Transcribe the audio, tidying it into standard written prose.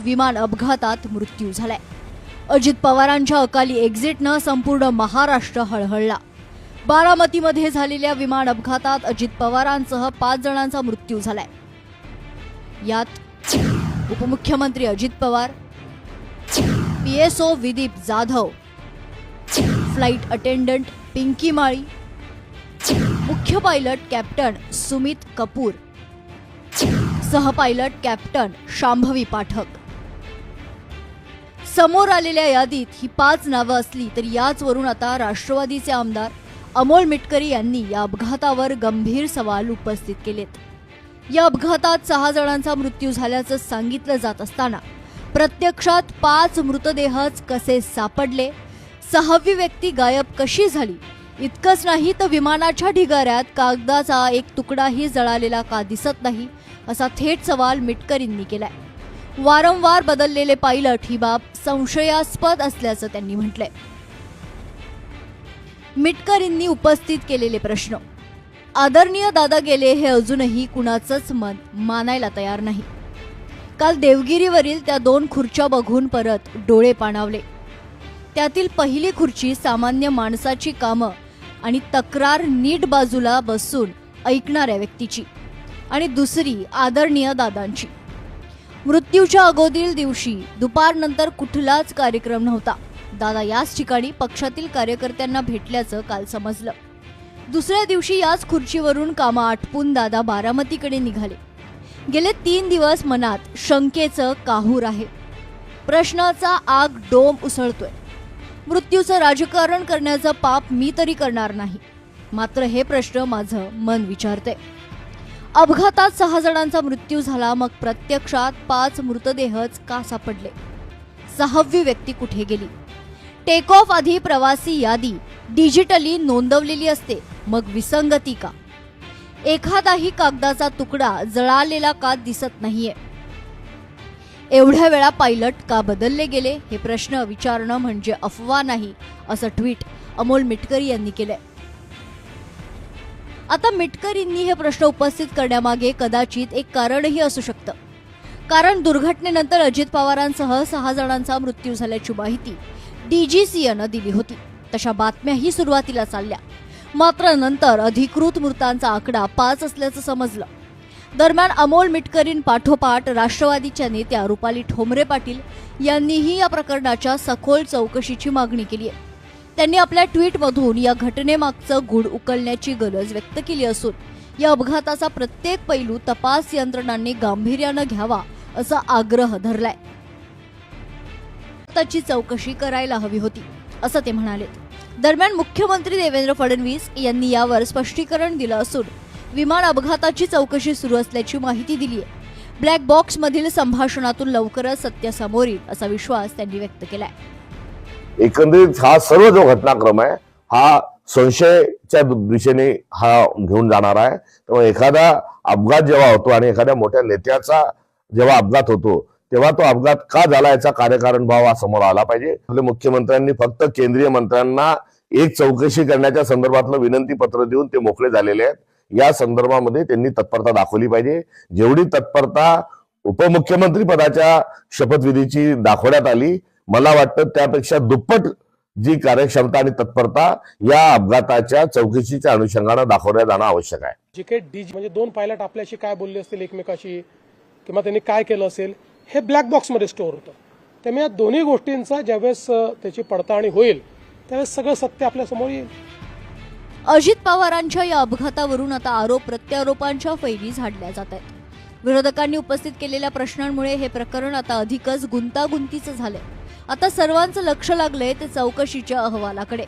विमान अपघातात मृत्यू झालाय। अजित पवारांच्या अकाली एक्झिटनं संपूर्ण महाराष्ट्र हळहळला। बारामतीमध्ये झालेल्या विमान अपघातात अजित पवारांसह 5 जणांचा मृत्यू झालाय। यात उपमुख्यमंत्री Ajit Pawar, PSO Vidip Jadhav, flight attendant Pinky Mali, मुख्य पायलट कॅप्टन सुमित कपूर, सहपायलट कॅप्टन शांभवी पाठक। समोर आलेल्या यादीत ही 5 नावं असली तरी याचवरून आता राष्ट्रवादीचे आमदार अमोल मिटकरी यांनी या अपघातावर गंभीर सवाल उपस्थित केलेत। या अपघातात 6 जणांचा मृत्यू झाल्याचं सांगितलं जात असताना प्रत्यक्षात 5 मृतदेहच कसे सापडले, 6वी व्यक्ती गायब कशी झाली, इतकंच नाही तर विमानाच्या ढिगाऱ्यात कागदाचा एक तुकडाही जळालेला का दिसत नाही, असा थेट सवाल मिटकरींनी केलाय। वारंवार बदललेले पायलट ही बाब संशयास्पद असल्याचं त्यांनी म्हटलंय। मिटकरींनी उपस्थित केलेले प्रश्न, आदरणीय दादा गेले हे अजूनही कुणाचंच मन मानायला तयार नाही। काल देवगिरीवरील त्या 2 खुर्च्या बघून परत डोळे पाणावले। त्यातील पहिली खुर्ची सामान्य माणसाची कामं आणि तक्रार नीट बाजूला बसून ऐकणाऱ्या व्यक्तीची आणि दुसरी आदरणीय दादांची। मृत्यूच्या अगोदर दिवशी दुपारनंतर कुठलाच कार्यक्रम नव्हता। दादा याच ठिकाणी पक्षातील कार्यकर्त्यांना भेटल्याचं काल समजलं। दुसऱ्या दिवशी याच खुर्चीवरून कामं आटपून दादा बारामतीकडे निघाले। गेले 3 दिवस मनात शंकेचं काहूर आहे। प्रश्नाचा आग डोम उसळतोय। मृत्यूचं राजकारण करण्याचं पाप मी तरी करणार नाही, मात्र हे प्रश्न माझं मन विचारते। अपघातात 6 जणांचा मृत्यू झाला, मग प्रत्यक्षात 5 मृतदेहच का सापडले? 6वी व्यक्ती कुठे गेली? टेक ऑफ आधी प्रवासी यादी डिजिटली नोंदवलेली असते, मग विसंगती का? एखादाही कागदाचा तुकडा जळालेला का दिसत नाहीये? एवढ्या वेळा पायलट का बदलले गेले? हे प्रश्न विचारणं म्हणजे अफवा नाही, असं ट्विट अमोल मिटकरी यांनी केलंय। आता मिटकरींनी हे प्रश्न उपस्थित करण्यामागे कदाचित एक कारणही असू शकतं। कारण दुर्घटनेनंतर अजित पवारांसह 6 जणांचा मृत्यू झाल्याची माहिती डीजीसीएनं दिली होती। तशा बातम्याही सुरुवातीला चालल्या, मात्र नंतर अधिकृत मृतांचा आकडा 5 असल्याचं समजलं। दरम्यान अमोल मिटकरींपाठोपाठ राष्ट्रवादीच्या नेत्या रुपाली ठोंबरे पाटील यांनीही या प्रकरणाच्या सखोल चौकशीची मागणी केली आहे। त्यांनी आपल्या ट्विटमधून या घटनेमागचं गूढ उकलण्याची गरज व्यक्त केली असून या अपघाताचा प्रत्येक पैलू तपास यंत्रणांनी गांभीर्यानं घ्यावा असा आग्रह धरलाय। त्याची चौकशी करायला हवी होती, असं ते म्हणाले। दरम्यान मुख्यमंत्री देवेंद्र फडणवीस यांनी यावर स्पष्टीकरण दिलं असून विमान अपघाताची चौकशी सुरू असल्याची माहिती दिली आहे। ब्लॅक बॉक्स मधील संभाषणातून लवकरच सत्य समोर येईल असा विश्वास त्यांनी व्यक्त केलाय। एकंदरीत हा सर्व जो घटनाक्रम आहे हा संशयाच्या दिशेने हा घेऊन जाणार आहे। त्यामुळे एखादा अपघात जेव्हा होतो आणि एखाद्या मोठ्या नेत्याचा जेव्हा अपघात होतो तेव्हा तो अपघात का झाला याचा कार्यकारण भाव हा समोर आला पाहिजे। आपल्या मुख्यमंत्र्यांनी फक्त केंद्रीय मंत्र्यांना एक चौकशी करण्याच्या संदर्भातलं विनंती पत्र देऊन ते मोकळे झालेले आहेत। या संदर्भामध्ये त्यांनी तत्परता दाखवली पाहिजे। जेवढी तत्परता उपमुख्यमंत्री पदाच्या शपथविधीची दाखवण्यात आली, मला वाटतं त्यापेक्षा दुप्पट जी कार्यक्षमता आणि तत्परता या अपघाताच्या चौकशीच्या अनुषंगाने दाखवण्यात जाणं आवश्यक आहे। जे काही डीजी म्हणजे 2 पायलट आपल्याशी काय बोलले असतील एकमेकाशी किंवा त्यांनी काय केलं असेल हे ब्लॅक बॉक्स मध्ये स्टोअर होतं। त्यामुळे या दोन्ही गोष्टींचा ज्यावेळेस त्याची पडताळणी होईल त्यावेळेस सगळं सत्य आपल्या समोर येईल। अजित पवारांच्या या अपघातावरून आता आरोप प्रत्यारोपांच्या फैली झाडल्या जात आहेत। विरोधकांनी उपस्थित केलेल्या प्रश्नांमुळे हे प्रकरण आता अधिकच गुंतागुंतीचं झालंय। आता सर्वांचं लक्ष लागलंय ते चौकशीच्या अहवालाकडे।